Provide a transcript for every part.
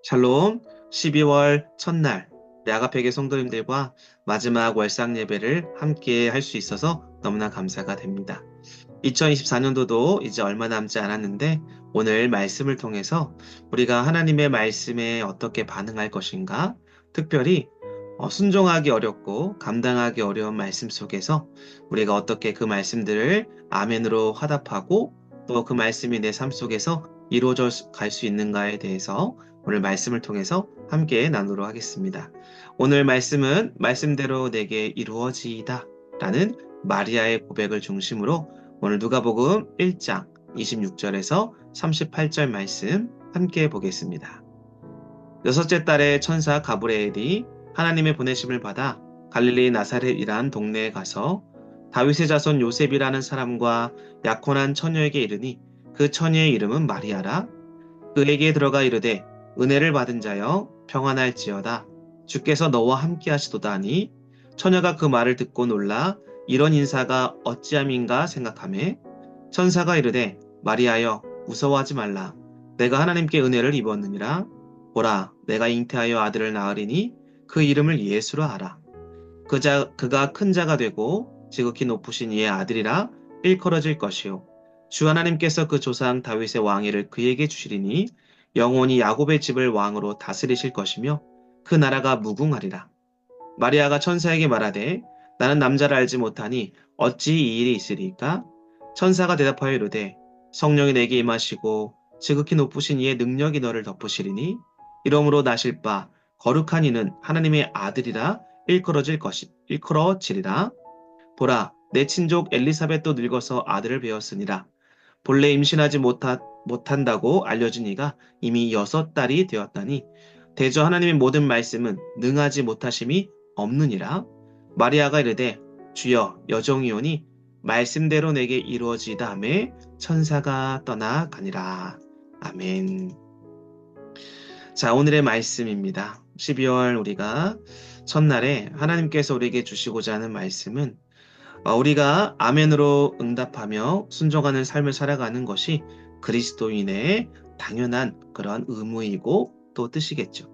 샬롬, 12월 첫날 우리 아가페게 성도님들과 마지막 월상 예배를 함께 할 수 있어서 너무나 감사가 됩니다. 2024년도도 이제 얼마 남지 않았는데 오늘 말씀을 통해서 우리가 하나님의 말씀에 어떻게 반응할 것인가, 특별히 순종하기 어렵고 감당하기 어려운 말씀 속에서 우리가 어떻게 그 말씀들을 아멘으로 화답하고 또 그 말씀이 내 삶 속에서 이루어져 갈 수 있는가에 대해서 오늘 말씀을 통해서 함께 나누도록 하겠습니다. 오늘 말씀은 말씀대로 내게 이루어지이다 라는 마리아의 고백을 중심으로 오늘 누가복음 1장 26절에서 38절 말씀 함께 보겠습니다. 여섯째 달에 천사 가브리엘이 하나님의 보내심을 받아 갈릴리 나사렛이란 동네에 가서 다윗의 자손 요셉이라는 사람과 약혼한 처녀에게 이르니 그 처녀의 이름은 마리아라. 그에게 들어가 이르되 은혜를 받은 자여 평안할지어다. 주께서 너와 함께 하시도다 하니 처녀가 그 말을 듣고 놀라 이런 인사가 어찌함인가 생각하매 천사가 이르되 마리아여 무서워하지 말라. 내가 하나님께 은혜를 입었느니라. 보라 내가 잉태하여 아들을 낳으리니 그 이름을 예수라 하라. 그가 큰 자가 되고 지극히 높으신 이의 아들이라 일컬어질 것이요 주 하나님께서 그 조상 다윗의 왕위를 그에게 주시리니 영원히 야곱의 집을 왕으로 다스리실 것이며 그 나라가 무궁하리라. 마리아가 천사에게 말하되 나는 남자를 알지 못하니 어찌 이 일이 있으리까? 천사가 대답하여 이르되 성령이 내게 임하시고 지극히 높으신 이의 능력이 너를 덮으시리니 이러므로 나실 바 거룩한 이는 하나님의 아들이라 일컬어지리라. 보라 내 친족 엘리사벳도 늙어서 아들을 배었으니라. 본래 임신하지 못한다고 알려진 이가 이미 6달이 되었다니 대저 하나님의 모든 말씀은 능하지 못하심이 없느니라. 마리아가 이르되 주여 여종이오니 말씀대로 내게 이루어지이다 하매 천사가 떠나가니라. 아멘. 자, 오늘의 말씀입니다. 12월 우리가 첫날에 하나님께서 우리에게 주시고자 하는 말씀은 우리가 아멘으로 응답하며 순종하는 삶을 살아가는 것이 그리스도인의 당연한 그런 의무이고 또 뜻이겠죠.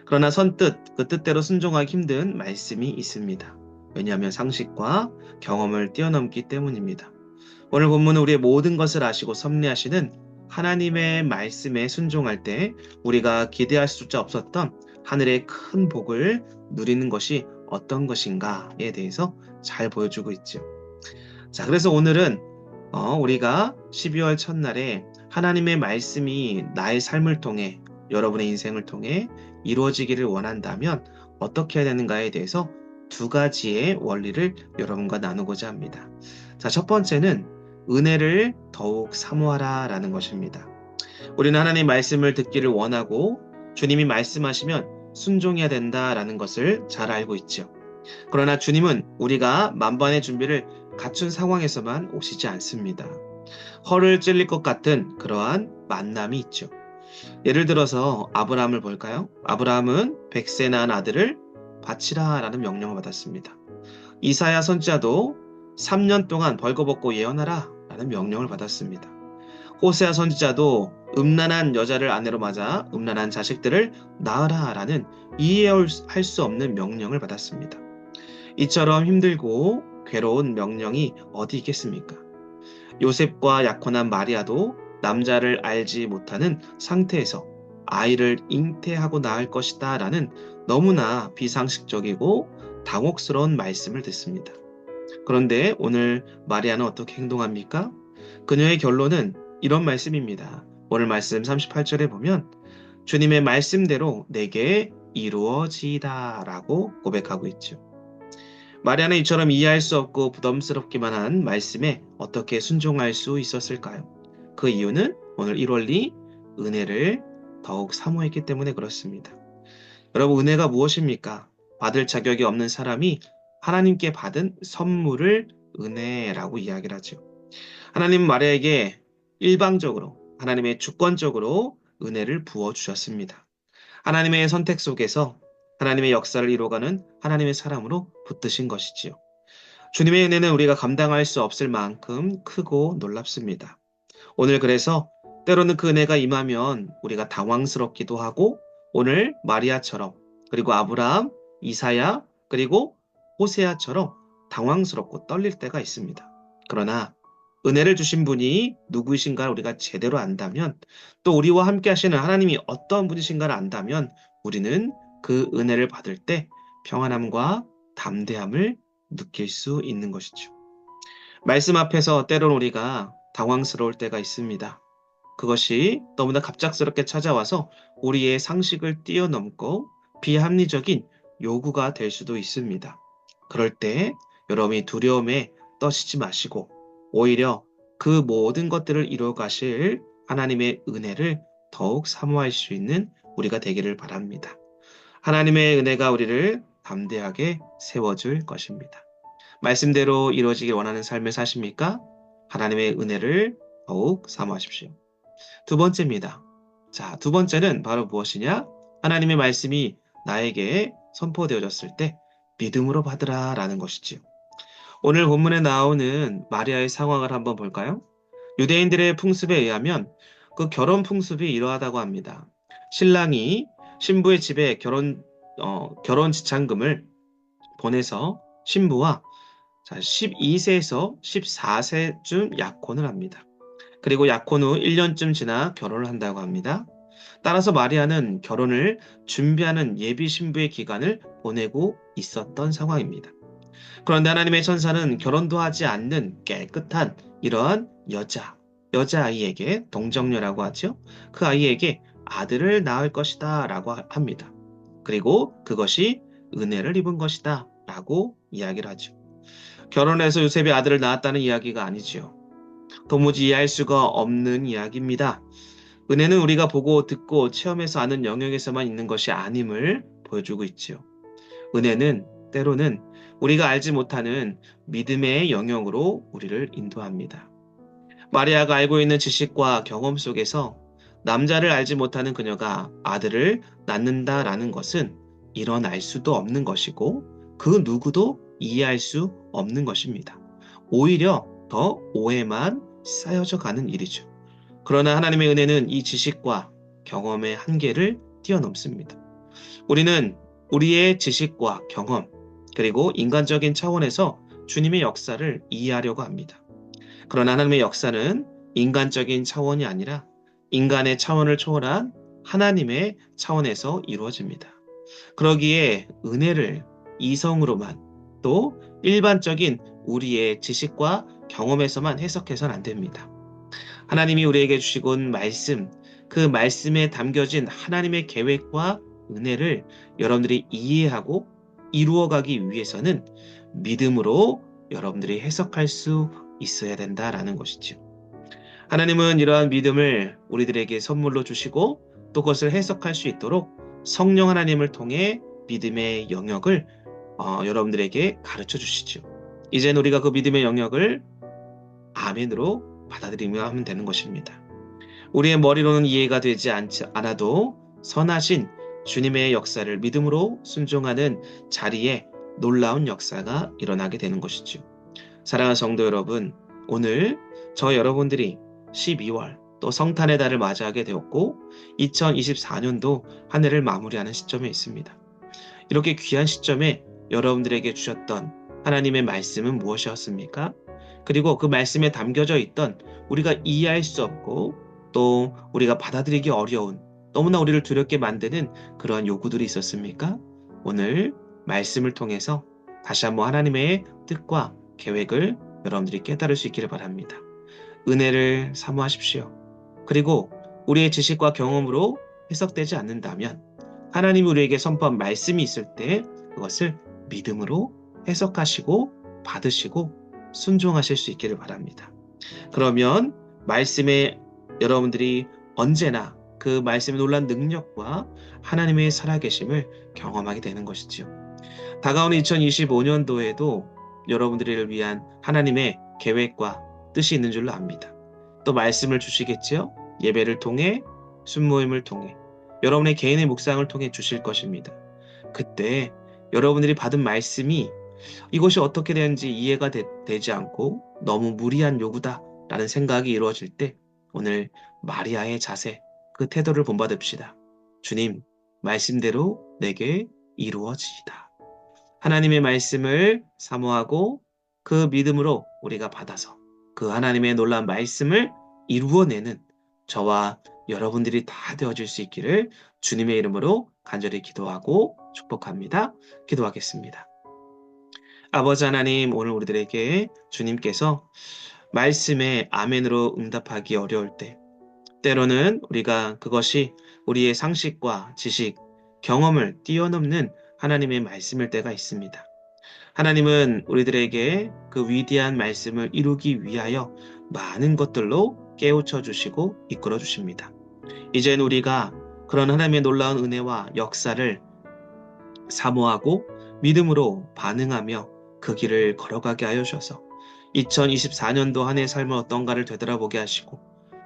그러나 선뜻 그 뜻대로 순종하기 힘든 말씀이 있습니다. 왜냐하면 상식과 경험을 뛰어넘기 때문입니다. 오늘 본문은 우리의 모든 것을 아시고 섭리하시는 하나님의 말씀에 순종할 때 우리가 기대할 수조차 없었던 하늘의 큰 복을 누리는 것이 어떤 것인가에 대해서 잘 보여주고 있죠. 자, 그래서 오늘은 우리가 12월 첫날에 하나님의 말씀이 나의 삶을 통해 여러분의 인생을 통해 이루어지기를 원한다면 어떻게 해야 되는가에 대해서 두 가지의 원리를 여러분과 나누고자 합니다. 자, 첫 번째는 은혜를 더욱 사모하라 라는 것입니다. 우리는 하나님의 말씀을 듣기를 원하고 주님이 말씀하시면 순종해야 된다라는 것을 잘 알고 있죠. 그러나 주님은 우리가 만반의 준비를 갖춘 상황에서만 오시지 않습니다. 허를 찔릴 것 같은 그러한 만남이 있죠. 예를 들어서 아브라함을 볼까요? 아브라함은 100세 낳은 아들을 바치라 라는 명령을 받았습니다. 이사야 선지자도 3년 동안 벌거벗고 예언하라 라는 명령을 받았습니다. 호세아 선지자도 음란한 여자를 아내로 맞아 음란한 자식들을 낳으라 라는 이해할 수 없는 명령을 받았습니다. 이처럼 힘들고 괴로운 명령이 어디 있겠습니까? 요셉과 약혼한 마리아도 남자를 알지 못하는 상태에서 아이를 잉태하고 낳을 것이다 라는 너무나 비상식적이고 당혹스러운 말씀을 듣습니다. 그런데 오늘 마리아는 어떻게 행동합니까? 그녀의 결론은 이런 말씀입니다. 오늘 말씀 38절에 보면 주님의 말씀대로 내게 이루어지이다 라고 고백하고 있죠. 마리아는 이처럼 이해할 수 없고 부담스럽기만 한 말씀에 어떻게 순종할 수 있었을까요? 그 이유는 오늘 1월리 은혜를 더욱 사모했기 때문에 그렇습니다. 여러분, 은혜가 무엇입니까? 받을 자격이 없는 사람이 하나님께 받은 선물을 은혜라고 이야기를 하죠. 하나님은 마리아에게 일방적으로 하나님의 주권적으로 은혜를 부어주셨습니다. 하나님의 선택 속에서 하나님의 역사를 이루어가는 하나님의 사람으로 붙드신 것이지요. 주님의 은혜는 우리가 감당할 수 없을 만큼 크고 놀랍습니다. 오늘 그래서 때로는 그 은혜가 임하면 우리가 당황스럽기도 하고 오늘 마리아처럼 그리고 아브라함, 이사야, 그리고 호세아처럼 당황스럽고 떨릴 때가 있습니다. 그러나 은혜를 주신 분이 누구이신가를 우리가 제대로 안다면 또 우리와 함께 하시는 하나님이 어떤 분이신가를 안다면 우리는 그 은혜를 받을 때 평안함과 담대함을 느낄 수 있는 것이죠. 말씀 앞에서 때론 우리가 당황스러울 때가 있습니다. 그것이 너무나 갑작스럽게 찾아와서 우리의 상식을 뛰어넘고 비합리적인 요구가 될 수도 있습니다. 그럴 때 여러분이 두려움에 떠시지 마시고 오히려 그 모든 것들을 이루어 가실 하나님의 은혜를 더욱 사모할 수 있는 우리가 되기를 바랍니다. 하나님의 은혜가 우리를 담대하게 세워줄 것입니다. 말씀대로 이루어지길 원하는 삶을 사십니까? 하나님의 은혜를 더욱 사모하십시오. 두 번째입니다. 자, 두 번째는 바로 무엇이냐? 하나님의 말씀이 나에게 선포되어졌을 때 믿음으로 받으라 라는 것이지요. 오늘 본문에 나오는 마리아의 상황을 한번 볼까요? 유대인들의 풍습에 의하면 그 결혼 풍습이 이러하다고 합니다. 신랑이 신부의 집에 결혼 지참금을 보내서 신부와 12세에서 14세쯤 약혼을 합니다. 그리고 약혼 후 1년쯤 지나 결혼을 한다고 합니다. 따라서 마리아는 결혼을 준비하는 예비 신부의 기간을 보내고 있었던 상황입니다. 그런데 하나님의 천사는 결혼도 하지 않는 깨끗한 이러한 여자아이에게 동정녀라고 하죠. 그 아이에게 아들을 낳을 것이다 라고 합니다. 그리고 그것이 은혜를 입은 것이다 라고 이야기를 하죠. 결혼해서 요셉이 아들을 낳았다는 이야기가 아니지요. 도무지 이해할 수가 없는 이야기입니다. 은혜는 우리가 보고 듣고 체험해서 아는 영역에서만 있는 것이 아님을 보여주고 있지요. 은혜는 때로는 우리가 알지 못하는 믿음의 영역으로 우리를 인도합니다. 마리아가 알고 있는 지식과 경험 속에서 남자를 알지 못하는 그녀가 아들을 낳는다라는 것은 일어날 수도 없는 것이고 그 누구도 이해할 수 없는 것입니다. 오히려 더 오해만 쌓여져 가는 일이죠. 그러나 하나님의 은혜는 이 지식과 경험의 한계를 뛰어넘습니다. 우리는 우리의 지식과 경험, 그리고 인간적인 차원에서 주님의 역사를 이해하려고 합니다. 그러나 하나님의 역사는 인간적인 차원이 아니라 인간의 차원을 초월한 하나님의 차원에서 이루어집니다. 그러기에 은혜를 이성으로만 또 일반적인 우리의 지식과 경험에서만 해석해서는 안 됩니다. 하나님이 우리에게 주시곤 말씀, 그 말씀에 담겨진 하나님의 계획과 은혜를 여러분들이 이해하고 이루어가기 위해서는 믿음으로 여러분들이 해석할 수 있어야 된다라는 것이죠. 하나님은 이러한 믿음을 우리들에게 선물로 주시고 또 그것을 해석할 수 있도록 성령 하나님을 통해 믿음의 영역을 여러분들에게 가르쳐 주시죠. 이젠 우리가 그 믿음의 영역을 아멘으로 받아들이며 하면 되는 것입니다. 우리의 머리로는 이해가 되지 않아도 선하신 주님의 역사를 믿음으로 순종하는 자리에 놀라운 역사가 일어나게 되는 것이죠. 사랑하는 성도 여러분, 오늘 저 여러분들이 12월 또 성탄의 달을 맞이하게 되었고 2024년도 한 해를 마무리하는 시점에 있습니다. 이렇게 귀한 시점에 여러분들에게 주셨던 하나님의 말씀은 무엇이었습니까? 그리고 그 말씀에 담겨져 있던 우리가 이해할 수 없고 또 우리가 받아들이기 어려운 너무나 우리를 두렵게 만드는 그러한 요구들이 있었습니까? 오늘 말씀을 통해서 다시 한번 하나님의 뜻과 계획을 여러분들이 깨달을 수 있기를 바랍니다. 은혜를 사모하십시오. 그리고 우리의 지식과 경험으로 해석되지 않는다면 하나님이 우리에게 선포한 말씀이 있을 때 그것을 믿음으로 해석하시고 받으시고 순종하실 수 있기를 바랍니다. 그러면 말씀에 여러분들이 언제나 그 말씀의 놀란 능력과 하나님의 살아계심을 경험하게 되는 것이지요. 다가오는 2025년도에도 여러분들을 위한 하나님의 계획과 뜻이 있는 줄로 압니다. 또 말씀을 주시겠지요. 예배를 통해 순모임을 통해 여러분의 개인의 묵상을 통해 주실 것입니다. 그때 여러분들이 받은 말씀이 이것이 어떻게 되는지 이해가 되지 않고 너무 무리한 요구다라는 생각이 이루어질 때 오늘 마리아의 자세, 그 태도를 본받읍시다. 주님, 말씀대로 내게 이루어지이다. 하나님의 말씀을 사모하고 그 믿음으로 우리가 받아서 그 하나님의 놀라운 말씀을 이루어내는 저와 여러분들이 다 되어줄 수 있기를 주님의 이름으로 간절히 기도하고 축복합니다. 기도하겠습니다. 아버지 하나님, 오늘 우리들에게 주님께서 말씀에 아멘으로 응답하기 어려울 때, 때로는 우리가 그것이 우리의 상식과 지식, 경험을 뛰어넘는 하나님의 말씀일 때가 있습니다. 하나님은 우리들에게 그 위대한 말씀을 이루기 위하여 많은 것들로 깨우쳐 주시고 이끌어 주십니다. 이젠 우리가 그런 하나님의 놀라운 은혜와 역사를 사모하고 믿음으로 반응하며 그 길을 걸어가게 하여 주셔서 2024년도 한 해 삶을 어떤가를 되돌아보게 하시고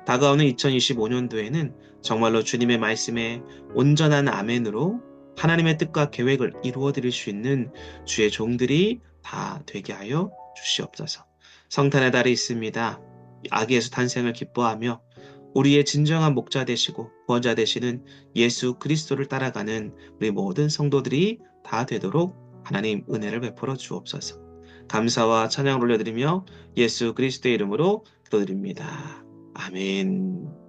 다가오는 2025년도에는 정말로 주님의 말씀에 온전한 아멘으로 하나님의 뜻과 계획을 이루어 드릴 수 있는 주의 종들이 다 되게 하여 주시옵소서. 성탄의 달이 있습니다. 아기에서 탄생을 기뻐하며 우리의 진정한 목자 되시고 구원자 되시는 예수 그리스도를 따라가는 우리 모든 성도들이 다 되도록 하나님 은혜를 베풀어 주옵소서. 감사와 찬양을 올려드리며 예수 그리스도의 이름으로 기도드립니다. 아멘.